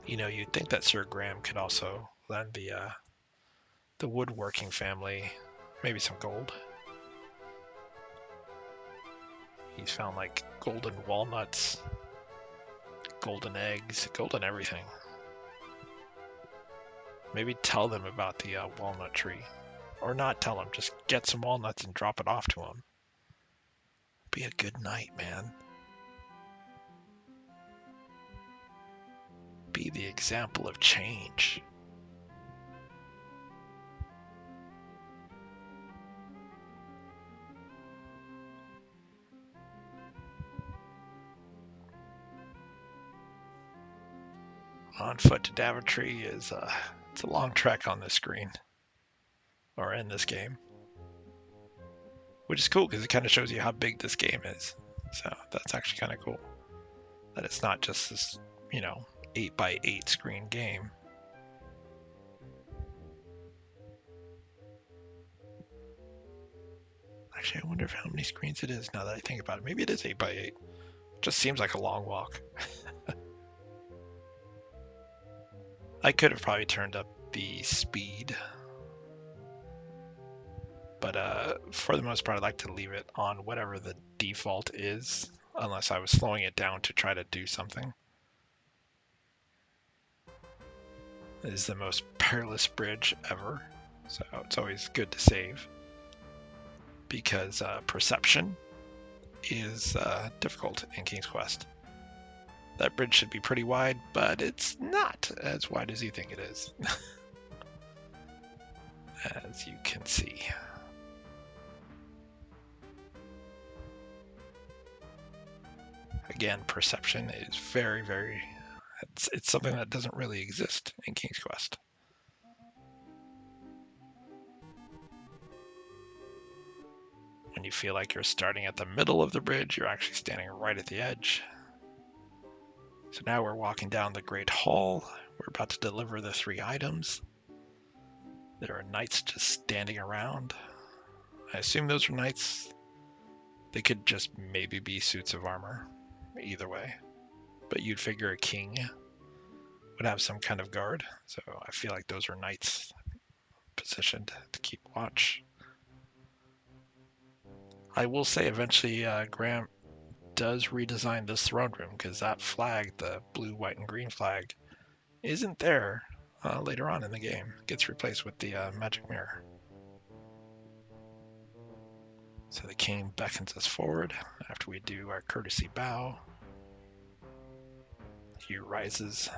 You know, you'd think that Sir Graham could also lend the woodworking family maybe some gold. He's found like golden walnuts, golden eggs, golden everything. Maybe tell them about the walnut tree. Or not tell them, just get some walnuts and drop it off to them. Be a good night, man. Be the example of change. On foot to Daventry is it's a long trek on this screen. Or in this game. Which is cool because it kind of shows you how big this game is. So that's actually kind of cool. That it's not just this, 8x8 screen game. Actually, I wonder if how many screens it is now that I think about it. Maybe it is 8 by 8. It just seems like a long walk. I could have probably turned up the speed, but for the most part, I like to leave it on whatever the default is, unless I was slowing it down to try to do something. This is the most perilous bridge ever, so it's always good to save, because perception is difficult in King's Quest. That bridge should be pretty wide, but it's not as wide as you think it is. As you can see. Again, perception is very, very... It's something that doesn't really exist in King's Quest. When you feel like you're starting at the middle of the bridge, you're actually standing right at the edge. So now we're walking down the Great Hall. We're about to deliver the 3 items. There are knights just standing around. I assume those are knights. They could just maybe be suits of armor, either way. But you'd figure a king would have some kind of guard. So I feel like those are knights positioned to keep watch. I will say eventually Graham does redesign this throne room, because that flag, the blue, white, and green flag, isn't there later on in the game. It gets replaced with the magic mirror. So the king beckons us forward after we do our courtesy bow. He rises,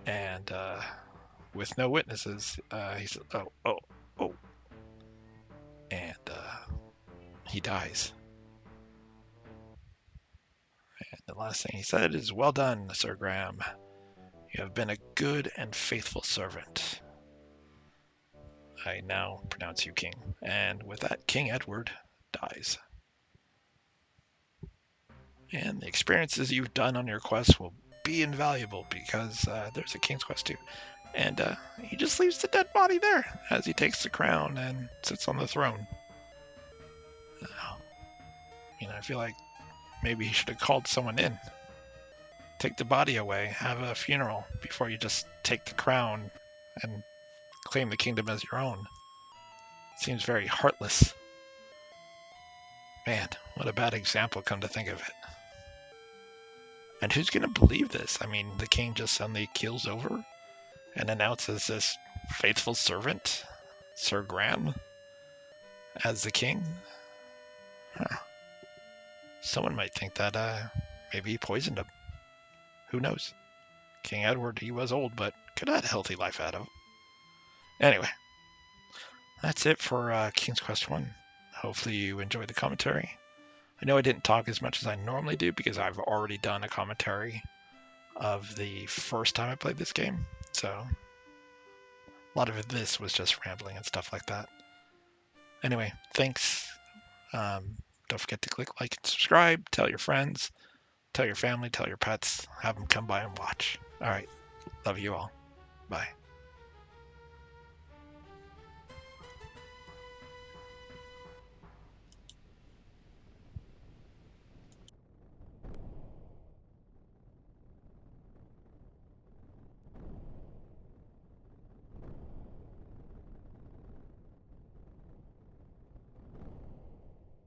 and with no witnesses, he says, oh, and he dies. And the last thing he said is, "Well done, Sir Graham. You have been a good and faithful servant. I now pronounce you king." And with that, King Edward dies. And the experiences you've done on your quest will be invaluable, because there's a King's Quest too. And he just leaves the dead body there as he takes the crown and sits on the throne. I feel like maybe he should have called someone in. Take the body away, have a funeral before you just take the crown and claim the kingdom as your own. Seems very heartless. Man, what a bad example, come to think of it. And who's going to believe this? I mean, the king just suddenly keels over and announces this faithful servant, Sir Graham, as the king? Huh. Someone might think that maybe he poisoned him. Who knows? King Edward, he was old, but could have had a healthy life out of him. Anyway, that's it for King's Quest 1. Hopefully you enjoyed the commentary. I know I didn't talk as much as I normally do, because I've already done a commentary of the first time I played this game. So a lot of this was just rambling and stuff like that. Anyway, thanks. Don't forget to click like and subscribe. Tell your friends. Tell your family. Tell your pets. Have them come by and watch. All right. Love you all. Bye.